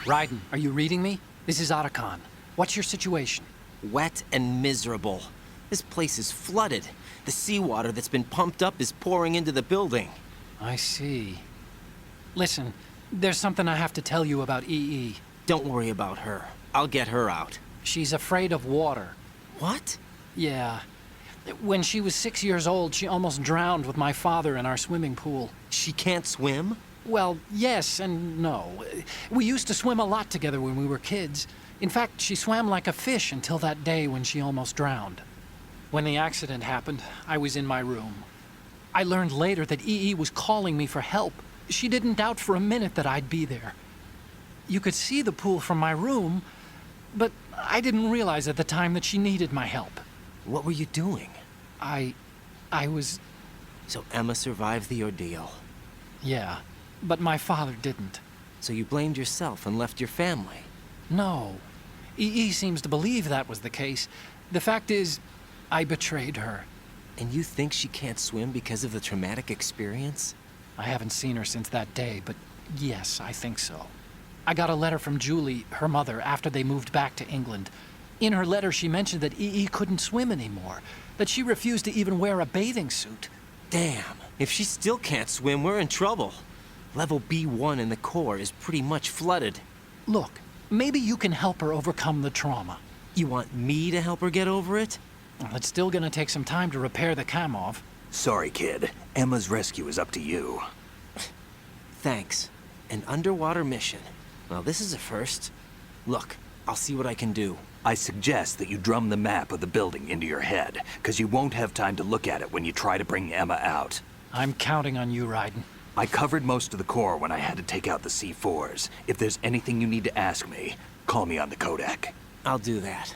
Raiden, are you reading me? This is Otacon. What's your situation? Wet and miserable. This place is flooded. The seawater that's been pumped up is pouring into the building. I see. Listen, there's something I have to tell you about EE. Don't worry about her. I'll get her out. She's afraid of water. What? Yeah. When she was 6 years old, she almost drowned with my father in our swimming pool. She can't swim? Well, yes and no. We used to swim a lot together when we were kids. In fact, she swam like a fish until that day when she almost drowned. When the accident happened, I was in my room. I learned later that EE was calling me for help. She didn't doubt for a minute that I'd be there. You could see the pool from my room, but I didn't realize at the time that she needed my help. What were you doing? I was... So Emma survived the ordeal. Yeah, but my father didn't. So you blamed yourself and left your family? No. EE seems to believe that was the case. The fact is, I betrayed her. And you think she can't swim because of the traumatic experience? I haven't seen her since that day, but yes, I think so. I got a letter from Julie, her mother, after they moved back to England. In her letter, she mentioned that EE couldn't swim anymore, that she refused to even wear a bathing suit. Damn, if she still can't swim, we're in trouble. Level B1 in the core is pretty much flooded. Look, maybe you can help her overcome the trauma. You want me to help her get over it? Well, it's still gonna take some time to repair the Kamov. Sorry, kid. Emma's rescue is up to you. Thanks. An underwater mission. Well, this is a first. Look, I'll see what I can do. I suggest that you drum the map of the building into your head, because you won't have time to look at it when you try to bring Emma out. I'm counting on you, Raiden. I covered most of the core when I had to take out the C4s. If there's anything you need to ask me, call me on the codec. I'll do that.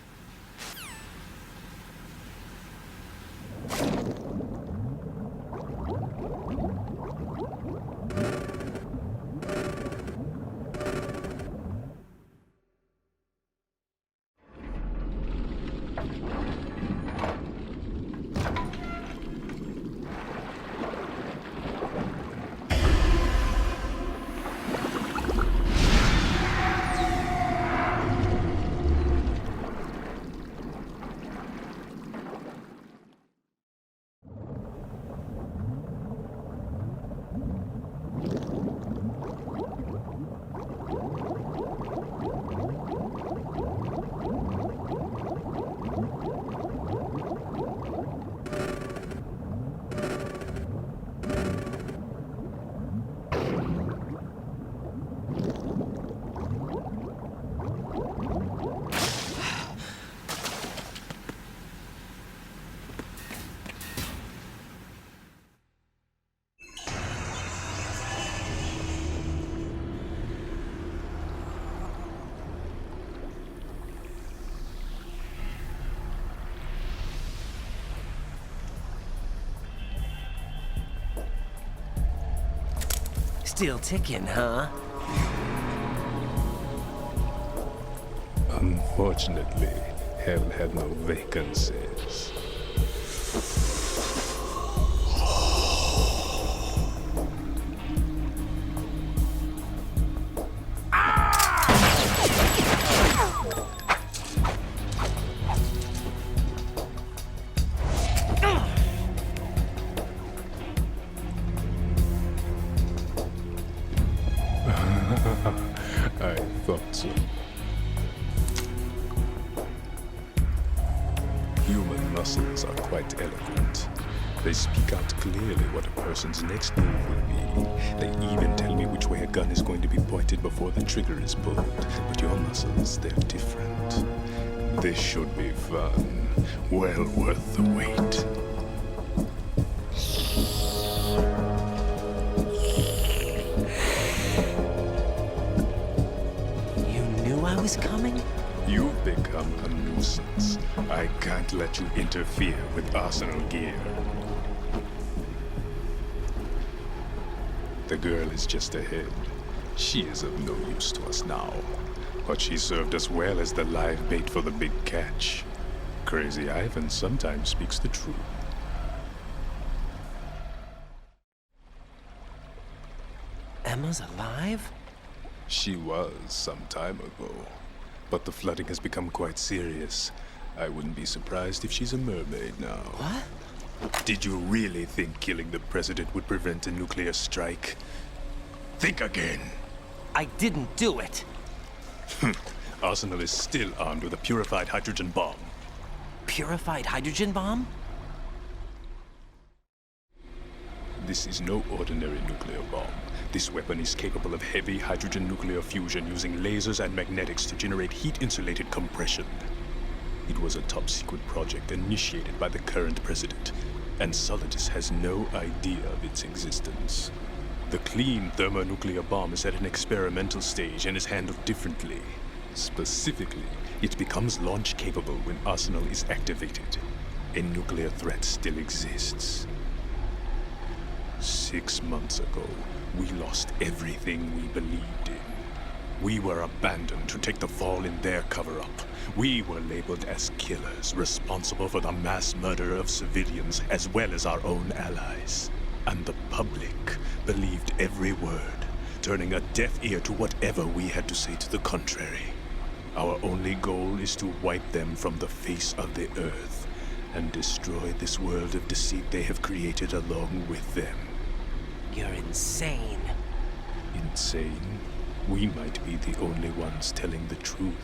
Still ticking, huh? Unfortunately, hell had no vacancies. I thought so. Human muscles are quite eloquent. They speak out clearly what a person's next move will be. They even tell me which way a gun is going to be pointed before the trigger is pulled. But your muscles, they're different. This should be fun. Well worth the wait. I was coming? You've become a nuisance. I can't let you interfere with Arsenal gear. The girl is just ahead. She is of no use to us now. But she served us well as the live bait for the big catch. Crazy Ivan sometimes speaks the truth. Emma's alive? She was some time ago. But the flooding has become quite serious. I wouldn't be surprised if she's a mermaid now. What? Did you really think killing the president would prevent a nuclear strike? Think again. I didn't do it. Arsenal is still armed with a purified hydrogen bomb. Purified hydrogen bomb? This is no ordinary nuclear bomb. This weapon is capable of heavy hydrogen nuclear fusion using lasers and magnetics to generate heat-insulated compression. It was a top-secret project initiated by the current president, and Solidus has no idea of its existence. The clean thermonuclear bomb is at an experimental stage and is handled differently. Specifically, it becomes launch-capable when Arsenal is activated. A nuclear threat still exists. 6 months ago, we lost everything we believed in. We were abandoned to take the fall in their cover-up. We were labeled as killers, responsible for the mass murder of civilians as well as our own allies. And the public believed every word, turning a deaf ear to whatever we had to say to the contrary. Our only goal is to wipe them from the face of the earth and destroy this world of deceit they have created along with them. You're insane. Insane? We might be the only ones telling the truth.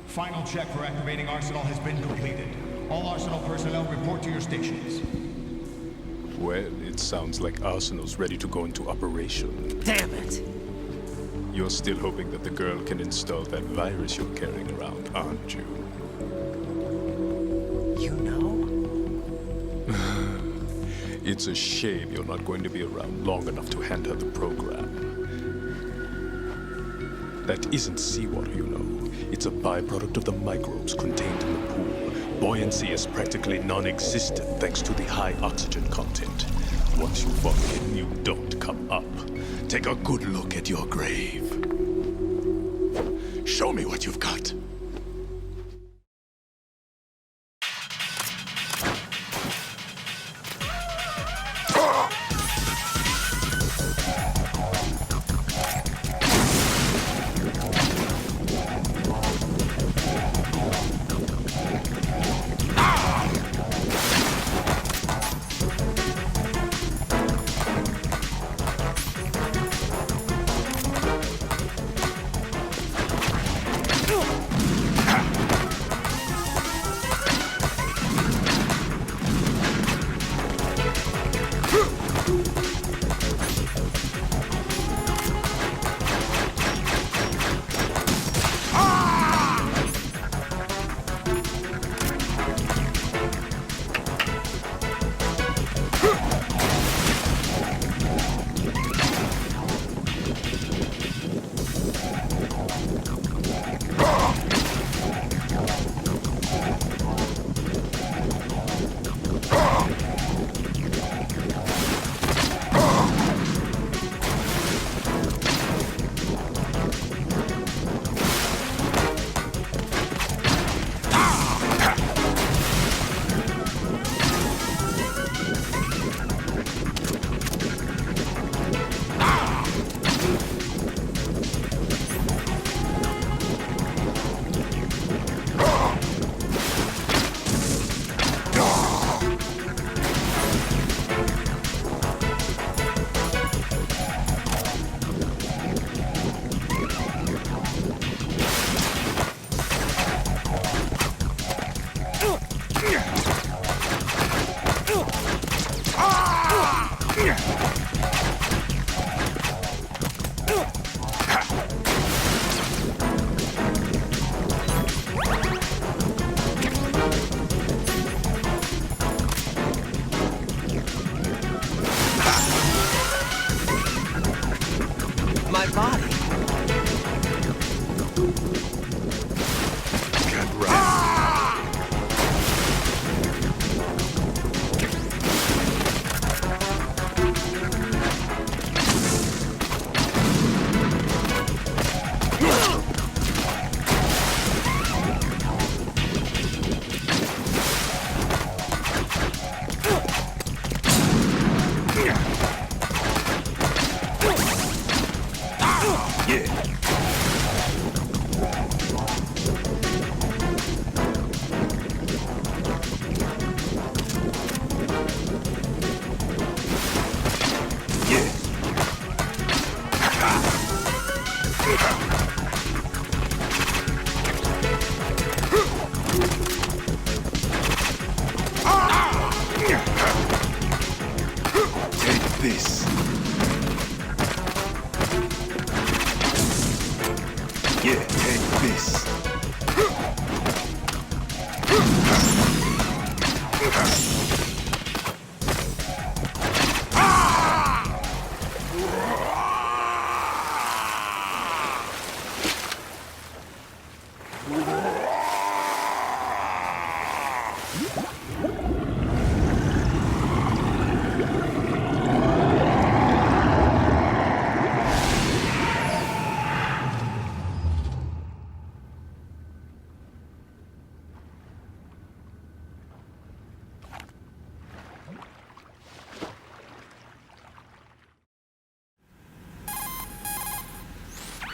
Final check for activating Arsenal has been completed. All Arsenal personnel report to your stations. Well, it sounds like Arsenal's ready to go into operation. Damn it! You're still hoping that the girl can install that virus you're carrying around, aren't you? You know? It's a shame you're not going to be around long enough to hand her the program. That isn't seawater, you know. It's a byproduct of the microbes contained in the pool. Buoyancy is practically non-existent thanks to the high oxygen content. Once you fall in, you don't come up. Take a good look at your grave. Show me what you've got.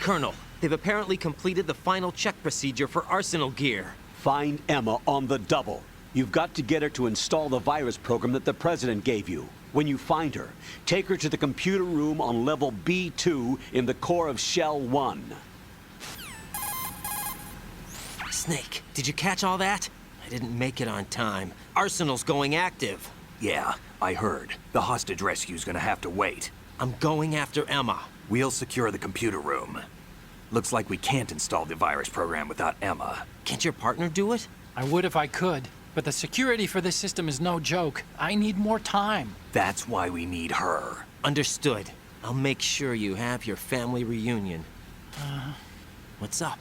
Colonel, they've apparently completed the final check procedure for Arsenal gear. Find Emma on the double. You've got to get her to install the virus program that the President gave you. When you find her, take her to the computer room on level B2 in the core of Shell 1. Snake, did you catch all that? I didn't make it on time. Arsenal's going active. Yeah, I heard. The hostage rescue's gonna have to wait. I'm going after Emma. We'll secure the computer room. Looks like we can't install the virus program without Emma. Can't your partner do it? I would if I could, but the security for this system is no joke. I need more time. That's why we need her. Understood. I'll make sure you have your family reunion. What's up?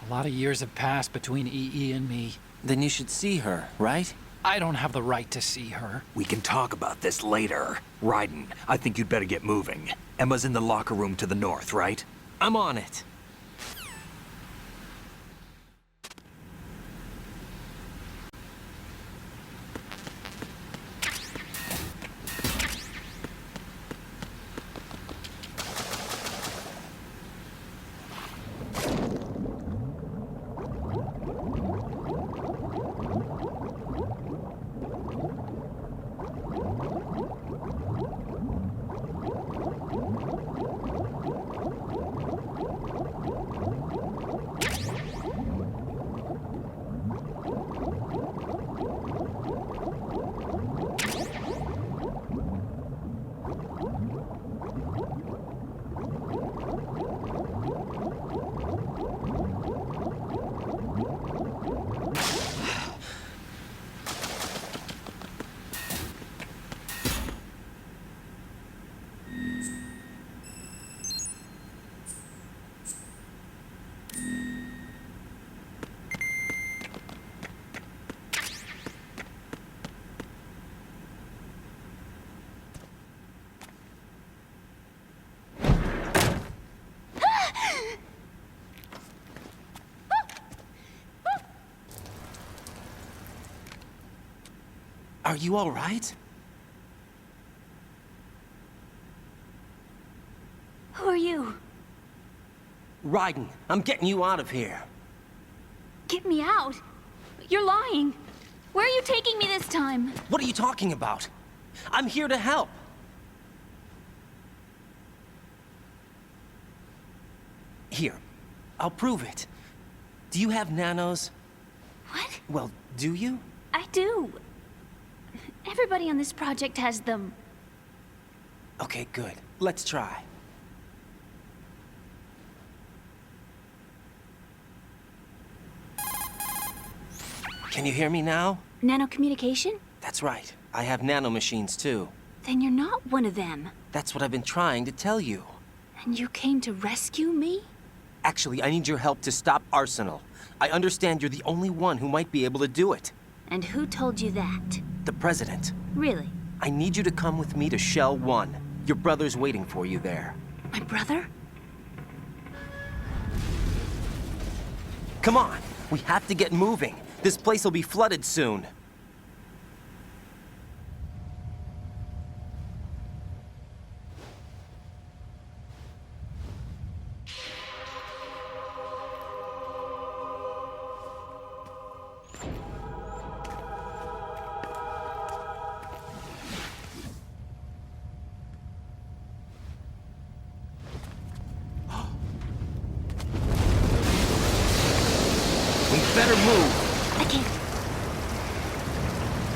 A lot of years have passed between EE and me. Then you should see her, right? I don't have the right to see her. We can talk about this later. Raiden, I think you'd better get moving. Emma's in the locker room to the north, right? I'm on it. Are you all right? Who are you? Raiden, I'm getting you out of here. Get me out. You're lying. Where are you taking me this time? What are you talking about? I'm here to help. Here, I'll prove it. Do you have nanos? What? Well, do you? I do. Everybody on this project has them. Okay, good. Let's try. Can you hear me now? Nanocommunication? That's right. I have nanomachines too. Then you're not one of them. That's what I've been trying to tell you. And you came to rescue me? Actually, I need your help to stop Arsenal. I understand you're the only one who might be able to do it. And who told you that? The President. Really? I need you to come with me to Shell 1. Your brother's waiting for you there. My brother? Come on! We have to get moving. This place will be flooded soon. We better move. I can't.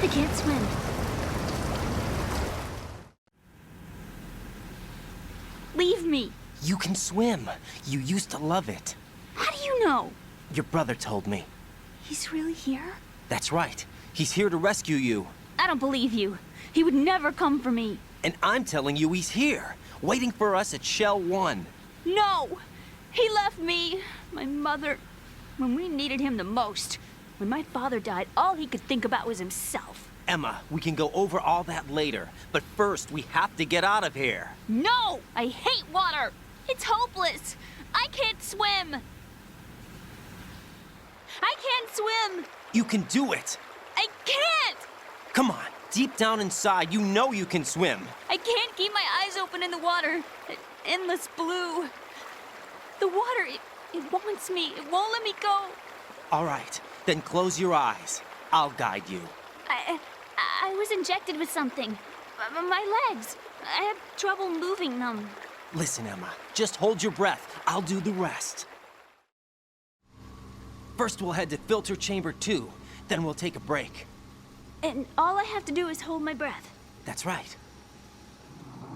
I can't swim. Leave me. You can swim. You used to love it. How do you know? Your brother told me. He's really here? That's right. He's here to rescue you. I don't believe you. He would never come for me. And I'm telling you he's here, waiting for us at Shell 1. No! He left me, my mother, when we needed him the most. When my father died, all he could think about was himself. Emma, we can go over all that later, but first we have to get out of here. No! I hate water! It's hopeless! I can't swim! I can't swim! You can do it. I can't! Come on, deep down inside, you know you can swim. I can't keep my eyes open in the water. Endless blue. The water, it wants me. It won't let me go. All right, then close your eyes. I'll guide you. I was injected with something. My legs. I have trouble moving them. Listen, Emma, just hold your breath. I'll do the rest. First, we'll head to filter chamber 2. Then we'll take a break. And all I have to do is hold my breath. That's right.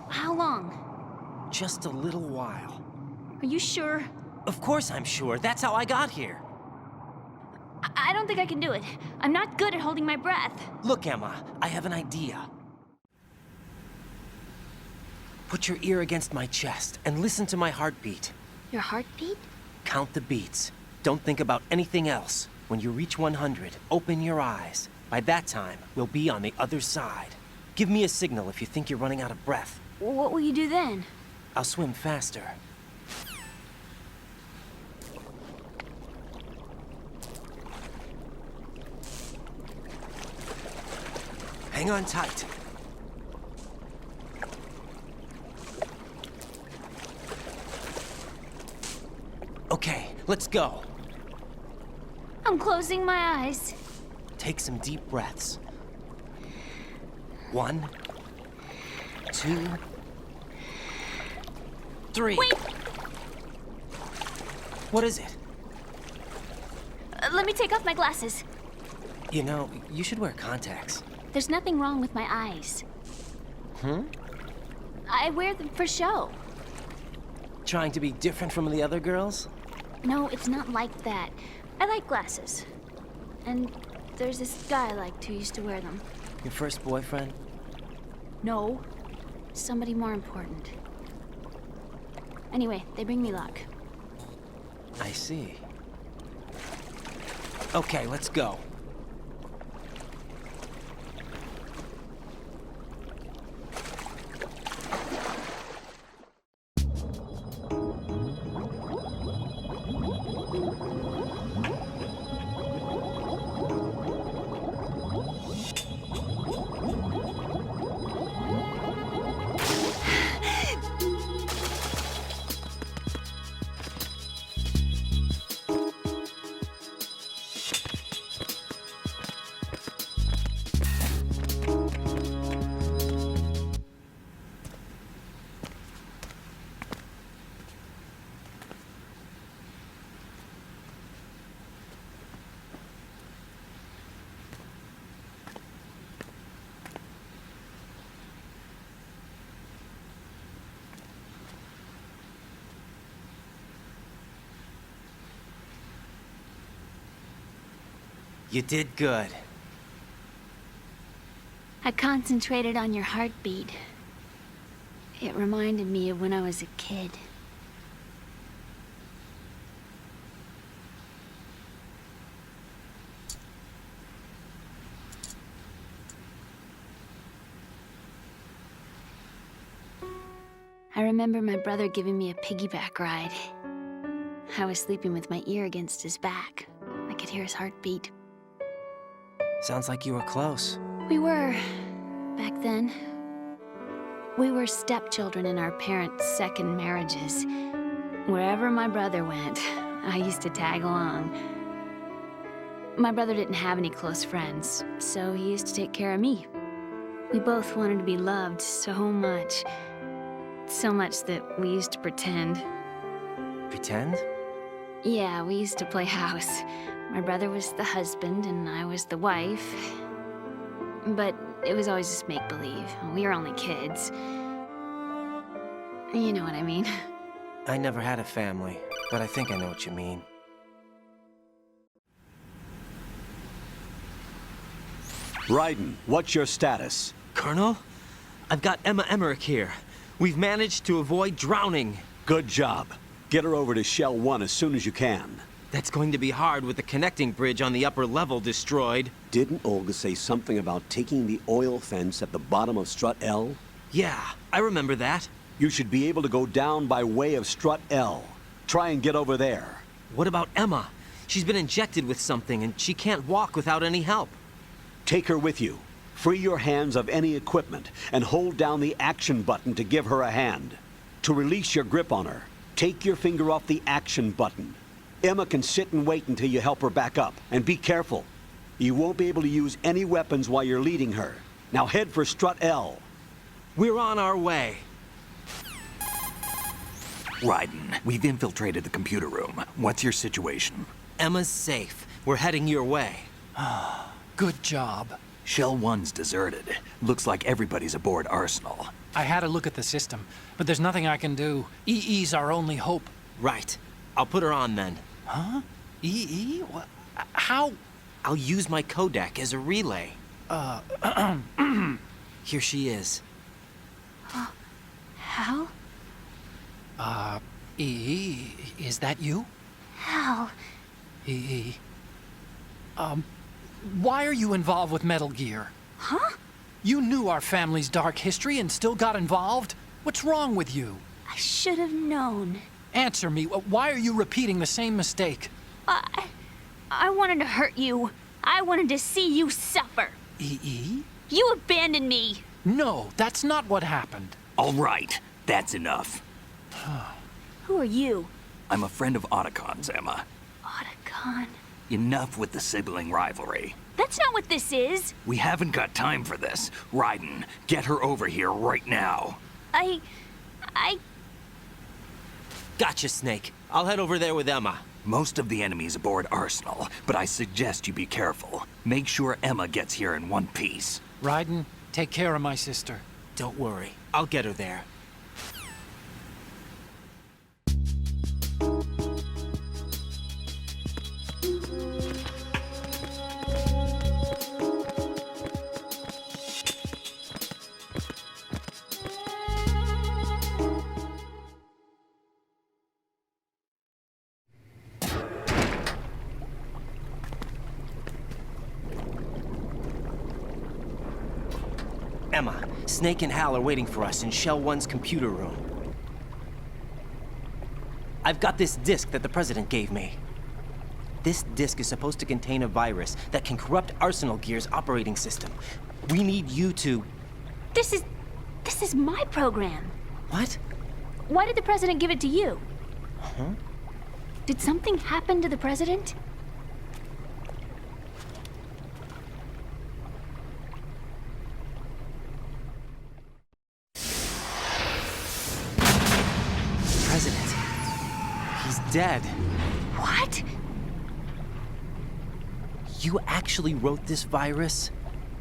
How long? Just a little while. Are you sure? Of course I'm sure. That's how I got here. I don't think I can do it. I'm not good at holding my breath. Look, Emma, I have an idea. Put your ear against my chest and listen to my heartbeat. Your heartbeat? Count the beats. Don't think about anything else. When you reach 100, open your eyes. By that time, we'll be on the other side. Give me a signal if you think you're running out of breath. What will you do then? I'll swim faster. Hang on tight. Okay, let's go. I'm closing my eyes. Take some deep breaths. 1, 2, 3. Wait! What is it? Let me take off my glasses. You know, you should wear contacts. There's nothing wrong with my eyes. I wear them for show. Trying to be different from the other girls? No, it's not like that. I like glasses. And there's this guy I liked who used to wear them. Your first boyfriend? No. Somebody more important. Anyway, they bring me luck. I see. Okay, let's go. You did good. I concentrated on your heartbeat. It reminded me of when I was a kid. I remember my brother giving me a piggyback ride. I was sleeping with my ear against his back. I could hear his heartbeat. Sounds like you were close. We were, back then. We were stepchildren in our parents' second marriages. Wherever my brother went, I used to tag along. My brother didn't have any close friends, so he used to take care of me. We both wanted to be loved so much. So much that we used to pretend. Pretend? Yeah, we used to play house. My brother was the husband and I was the wife. But it was always just make-believe. We were only kids. You know what I mean. I never had a family, but I think I know what you mean. Raiden, what's your status? Colonel, I've got Emma Emmerich here. We've managed to avoid drowning. Good job. Get her over to Shell 1 as soon as you can. That's going to be hard with the connecting bridge on the upper level destroyed. Didn't Olga say something about taking the oil fence at the bottom of Strut L? Yeah, I remember that. You should be able to go down by way of Strut L. Try and get over there. What about Emma? She's been injected with something and she can't walk without any help. Take her with you. Free your hands of any equipment and hold down the action button to give her a hand. To release your grip on her, take your finger off the action button. Emma can sit and wait until you help her back up. And be careful. You won't be able to use any weapons while you're leading her. Now head for Strut L. We're on our way. Raiden, we've infiltrated the computer room. What's your situation? Emma's safe. We're heading your way. Good job. Shell 1's deserted. Looks like everybody's aboard Arsenal. I had a look at the system, but there's nothing I can do. EE's our only hope. Right. I'll put her on then. Huh? EE? What? How? I'll use my Kodak as a relay. Here she is. Hal? EE, is that you? Hal. EE. Why are you involved with Metal Gear? Huh? You knew our family's dark history and still got involved? What's wrong with you? I should have known. Answer me. Why are you repeating the same mistake? I wanted to hurt you. I wanted to see you suffer. EE? You abandoned me. No, that's not what happened. All right, that's enough. Who are you? I'm a friend of Otacon's, Emma. Otacon. Enough with the sibling rivalry. That's not what this is. We haven't got time for this. Raiden, get her over here right now. I... Gotcha, Snake. I'll head over there with Emma. Most of the enemy's aboard Arsenal, but I suggest you be careful. Make sure Emma gets here in one piece. Raiden, take care of my sister. Don't worry. I'll get her there. Emma, Snake and Hal are waiting for us in Shell 1's computer room. I've got this disk that the President gave me. This disk is supposed to contain a virus that can corrupt Arsenal Gear's operating system. We need you to... This is my program. What? Why did the President give it to you? Huh? Did something happen to the President? President. He's dead. What? You actually wrote this virus?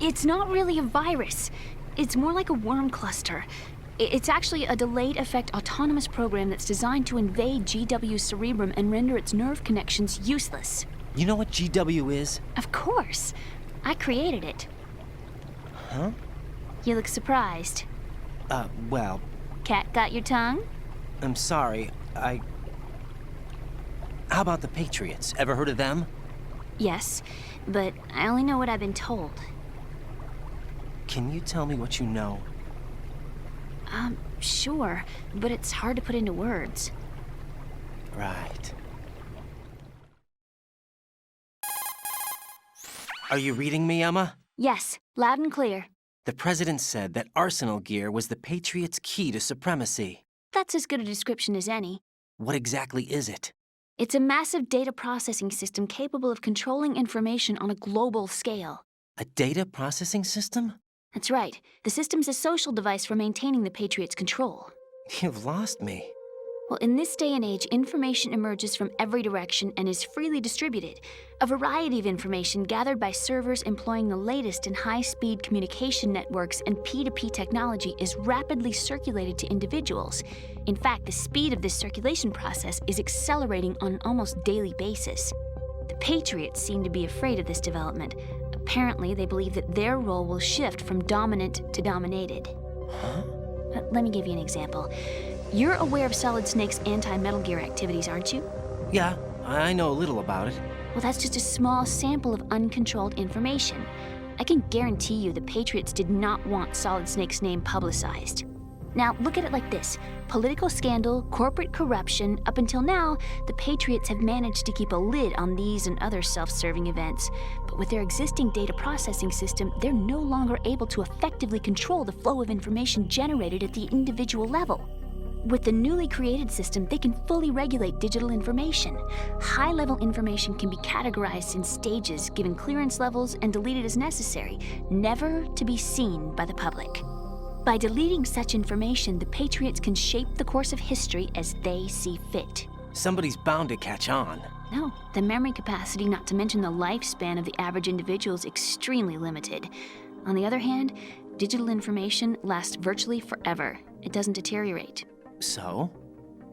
It's not really a virus. It's more like a worm cluster. It's actually a delayed effect autonomous program that's designed to invade GW's cerebrum and render its nerve connections useless. You know what GW is? Of course. I created it. Huh? You look surprised. Well, Cat got your tongue? I'm sorry. How about the Patriots? Ever heard of them? Yes, but I only know what I've been told. Can you tell me what you know? Sure, but it's hard to put into words. Right. Are you reading me, Emma? Yes, loud and clear. The President said that Arsenal Gear was the Patriots' key to supremacy. That's as good a description as any. What exactly is it? It's a massive data processing system capable of controlling information on a global scale. A data processing system? That's right. The system's a social device for maintaining the Patriots' control. You've lost me. Well, in this day and age, information emerges from every direction and is freely distributed. A variety of information gathered by servers employing the latest in high-speed communication networks and P2P technology is rapidly circulated to individuals. In fact, the speed of this circulation process is accelerating on an almost daily basis. The Patriots seem to be afraid of this development. Apparently, they believe that their role will shift from dominant to dominated. Let me give you an example. You're aware of Solid Snake's anti-Metal Gear activities, aren't you? Yeah, I know a little about it. Well, that's just a small sample of uncontrolled information. I can guarantee you the Patriots did not want Solid Snake's name publicized. Now, look at it like this. Political scandal, corporate corruption, up until now, the Patriots have managed to keep a lid on these and other self-serving events. But with their existing data processing system, they're no longer able to effectively control the flow of information generated at the individual level. With the newly created system, they can fully regulate digital information. High-level information can be categorized in stages, given clearance levels, and deleted as necessary, never to be seen by the public. By deleting such information, the Patriots can shape the course of history as they see fit. Somebody's bound to catch on. No, the memory capacity, not to mention the lifespan of the average individual, is extremely limited. On the other hand, digital information lasts virtually forever. It doesn't deteriorate. So?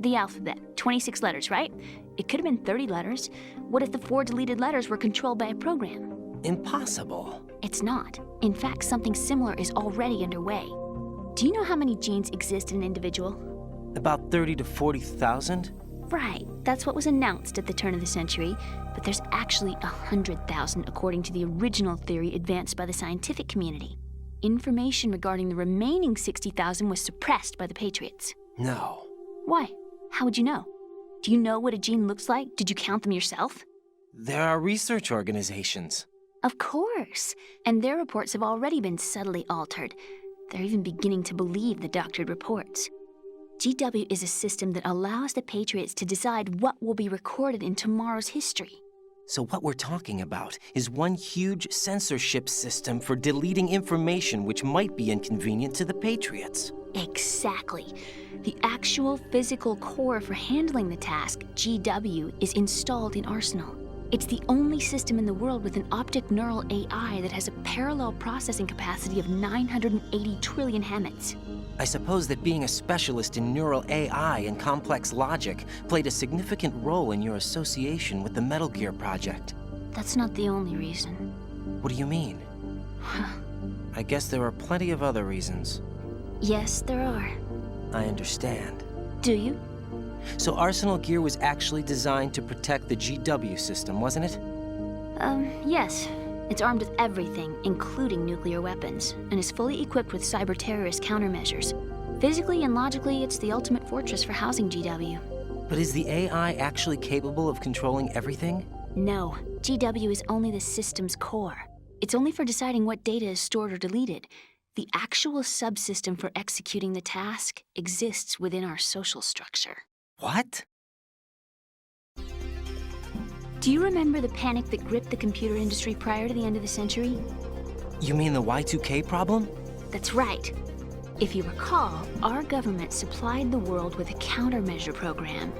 The alphabet, 26 letters, right? It could have been 30 letters. What if the 4 deleted letters were controlled by a program? Impossible. It's not. In fact, something similar is already underway. Do you know how many genes exist in an individual? About 30 to 40,000? Right, that's what was announced at the turn of the century, but there's actually 100,000 according to the original theory advanced by the scientific community. Information regarding the remaining 60,000 was suppressed by the Patriots. No. Why? How would you know? Do you know what a gene looks like? Did you count them yourself? There are research organizations. Of course, and their reports have already been subtly altered. They're even beginning to believe the doctored reports. GW is a system that allows the Patriots to decide what will be recorded in tomorrow's history. So what we're talking about is one huge censorship system for deleting information which might be inconvenient to the Patriots. Exactly. The actual physical core for handling the task, GW, is installed in Arsenal. It's the only system in the world with an optic neural AI that has a parallel processing capacity of 980 trillion Hammets. I suppose that being a specialist in neural AI and complex logic played a significant role in your association with the Metal Gear project. That's not the only reason. What do you mean? I guess there are plenty of other reasons. Yes, there are. I understand. Do you? So Arsenal Gear was actually designed to protect the GW system, wasn't it? Yes. It's armed with everything, including nuclear weapons, and is fully equipped with cyber-terrorist countermeasures. Physically and logically, it's the ultimate fortress for housing GW. But is the AI actually capable of controlling everything? No, GW is only the system's core. It's only for deciding what data is stored or deleted. The actual subsystem for executing the task exists within our social structure. What? Do you remember the panic that gripped the computer industry prior to the end of the century? You mean the Y2K problem? That's right. If you recall, our government supplied the world with a countermeasure program,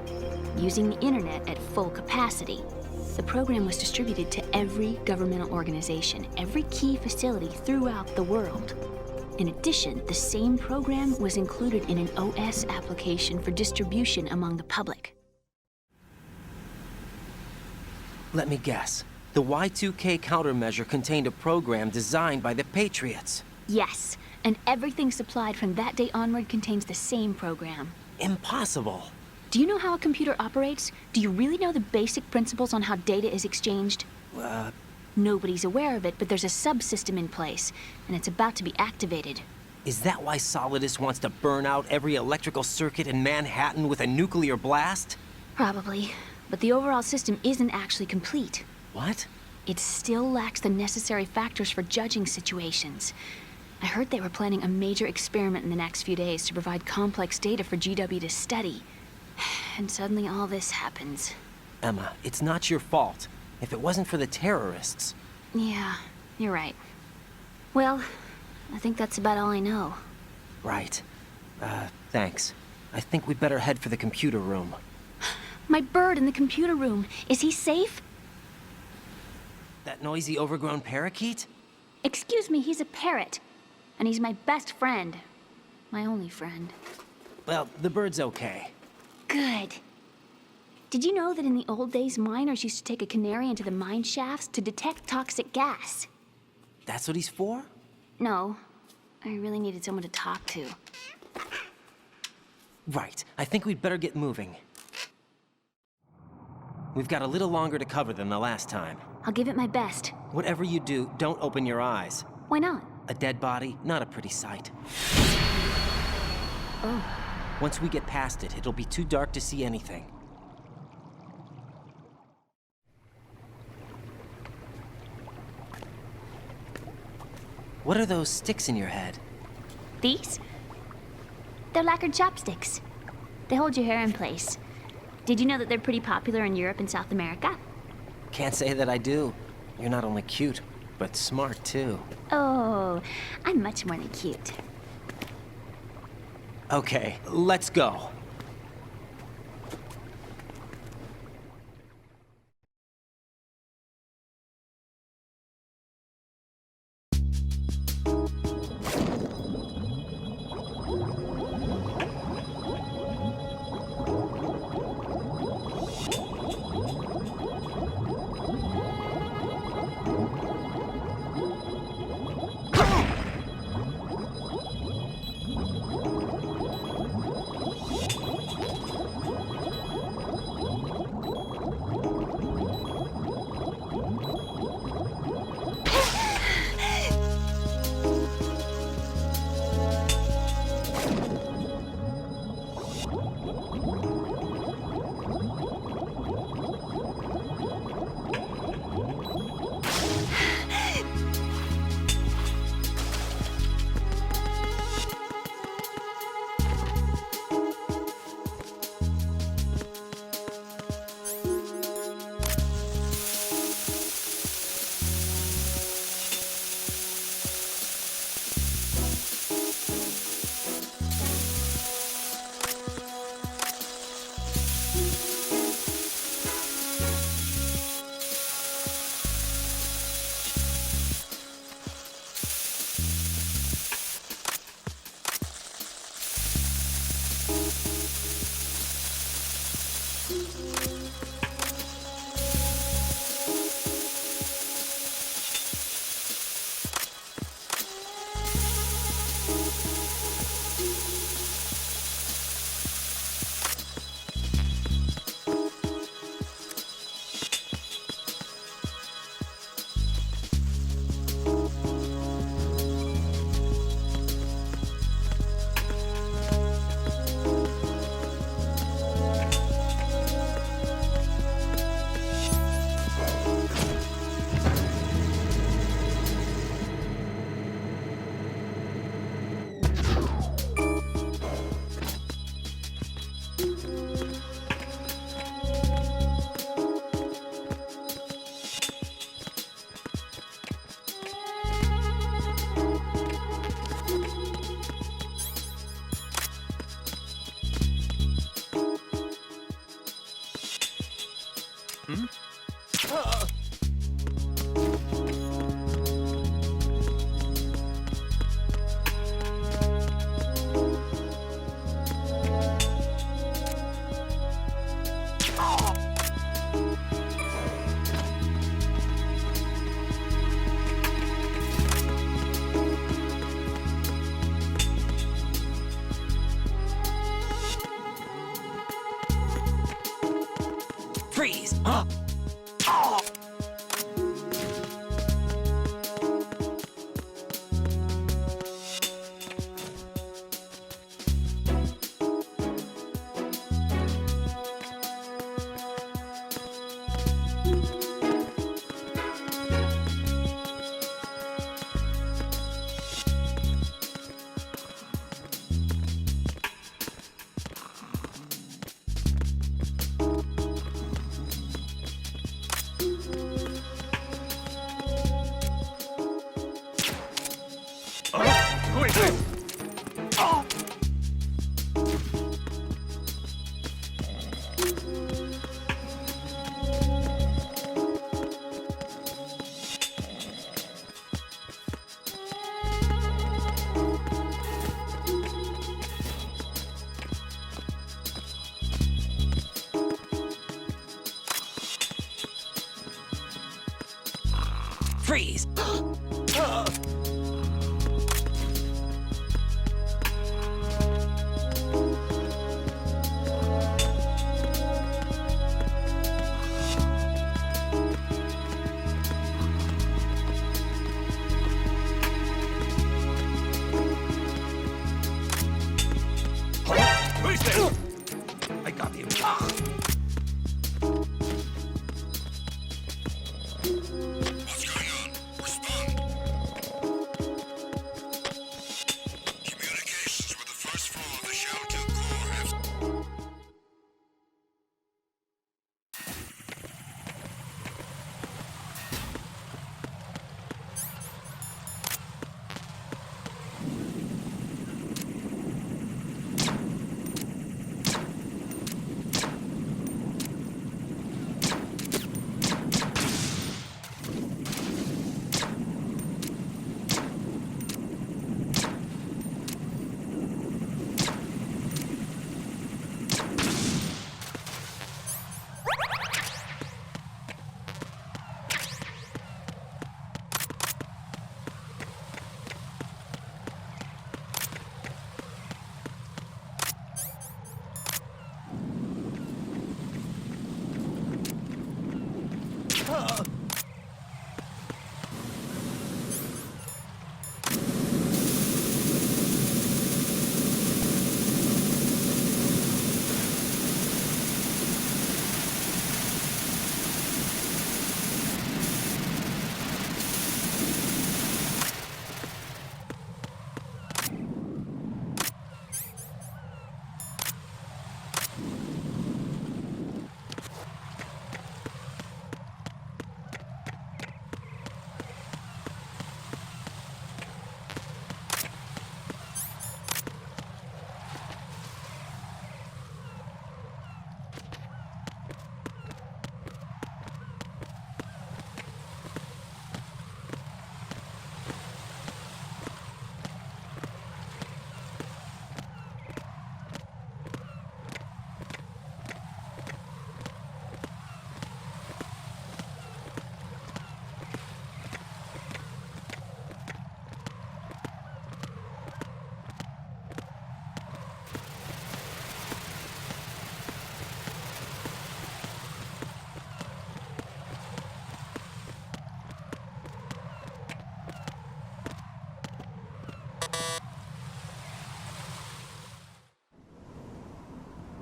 using the internet at full capacity. The program was distributed to every governmental organization, every key facility throughout the world. In addition, the same program was included in an OS application for distribution among the public. Let me guess. The Y2K countermeasure contained a program designed by the Patriots. Yes, and everything supplied from that day onward contains the same program. Impossible. Do you know how a computer operates? Do you really know the basic principles on how data is exchanged? Nobody's aware of it, but there's a subsystem in place, and it's about to be activated. Is that why Solidus wants to burn out every electrical circuit in Manhattan with a nuclear blast? Probably, but the overall system isn't actually complete. What? It still lacks the necessary factors for judging situations. I heard they were planning a major experiment in the next few days to provide complex data for GW to study. And suddenly all this happens. Emma, it's not your fault. If it wasn't for the terrorists... Yeah, you're right. Well, I think that's about all I know. Right. Thanks. I think we'd better head for the computer room. My bird in the computer room. Is he safe? That noisy, overgrown parakeet? Excuse me, he's a parrot. And he's my best friend. My only friend. Well, the bird's okay. Good. Did you know that in the old days, miners used to take a canary into the mine shafts to detect toxic gas? That's what he's for? No, I really needed someone to talk to. Right. I think we'd better get moving. We've got a little longer to cover than the last time. I'll give it my best. Whatever you do, don't open your eyes. Why not? A dead body, not a pretty sight. Oh. Once we get past it, it'll be too dark to see anything. What are those sticks in your head? These? They're lacquered chopsticks. They hold your hair in place. Did you know that they're pretty popular in Europe and South America? Can't say that I do. You're not only cute, but smart too. Oh, I'm much more than cute. Okay, let's go. Freeze! Huh? Oh! Freeze!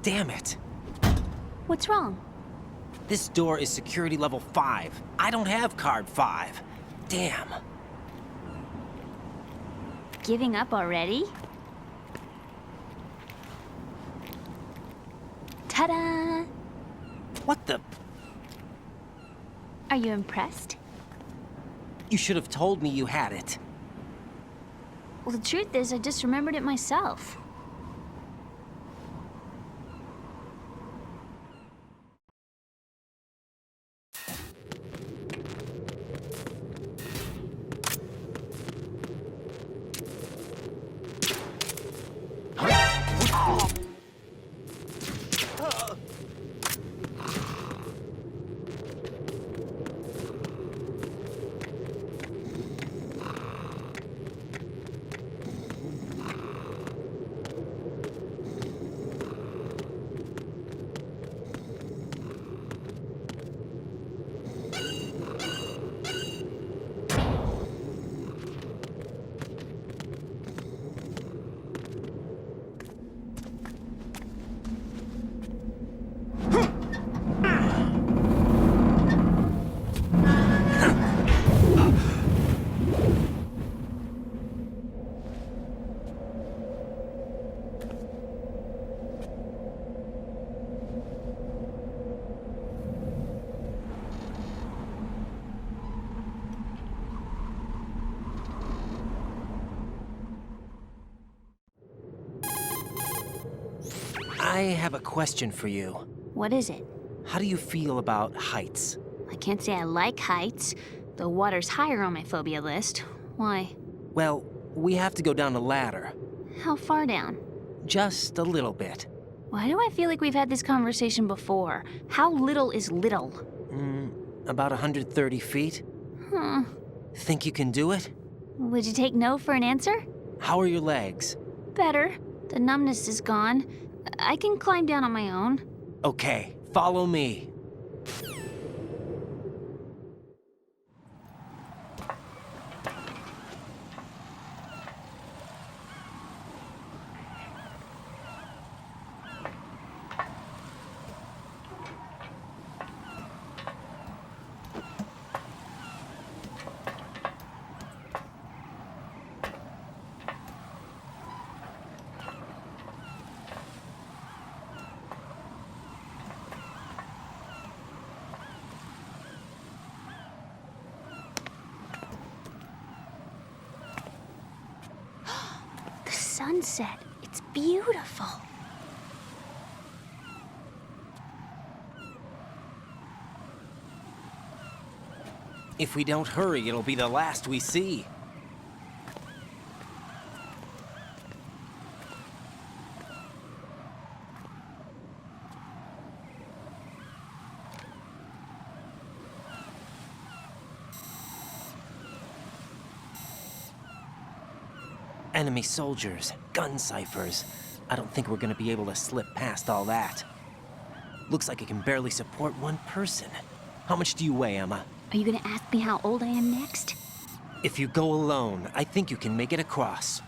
Damn it. What's wrong? This door is security level 5. I don't have card 5. Damn. Giving up already? Ta-da! What the? Are you impressed? You should have told me you had it. Well, the truth is, I just remembered it myself. I have a question for you. What is it? How do you feel about heights? I can't say I like heights. The water's higher on my phobia list. Why? Well, we have to go down a ladder. How far down? Just a little bit. Why do I feel like we've had this conversation before? How little is little? About 130 feet. Huh. Think you can do it? Would you take no for an answer? How are your legs? Better. The numbness is gone. I can climb down on my own. Okay, follow me. The sunset. It's beautiful. If we don't hurry, it'll be the last we see. Enemy soldiers, gun ciphers. I don't think we're gonna be able to slip past all that. Looks like it can barely support one person. How much do you weigh, Emma? Are you gonna ask me how old I am next? If you go alone, I think you can make it across.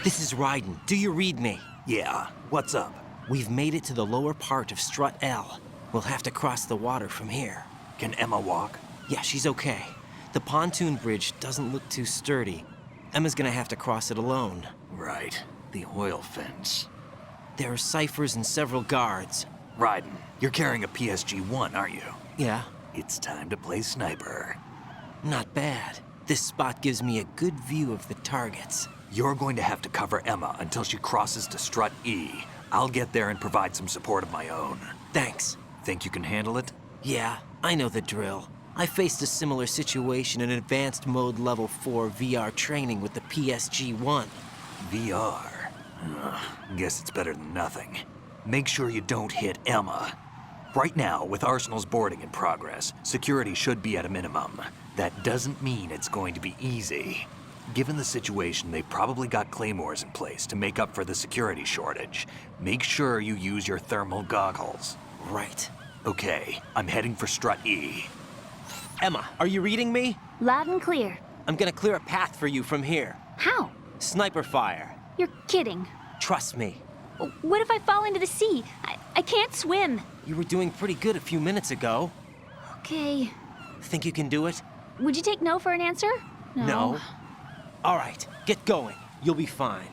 This is Raiden. Do you read me? Yeah, what's up? We've made it to the lower part of Strut L. We'll have to cross the water from here. Can Emma walk? Yeah, she's okay. The pontoon bridge doesn't look too sturdy. Emma's gonna have to cross it alone. Right, the oil fence. There are ciphers and several guards. Raiden, you're carrying a PSG-1, aren't you? Yeah, It's time to play sniper. not bad. This spot gives me a good view of the targets. You're going to have to cover Emma until she crosses to Strut E. I'll get there and provide some support of my own. Thanks. Think you can handle it? Yeah, I know the drill. I faced a similar situation in Advanced Mode Level 4 VR training with the PSG-1. VR. Guess it's better than nothing. Make sure you don't hit Emma. Right now, with Arsenal's boarding in progress, security should be at a minimum. That doesn't mean it's going to be easy. Given the situation, they've probably got claymores in place to make up for the security shortage. Make sure you use your thermal goggles. Right. Okay, I'm heading for Strut E. Emma, are you reading me? Loud and clear. I'm gonna clear a path for you from here. How? Sniper fire. You're kidding. Trust me. What if I fall into the sea? I can't swim. You were doing pretty good a few minutes ago. Okay. Think you can do it? Would you take no for an answer? No. All right, get going. You'll be fine.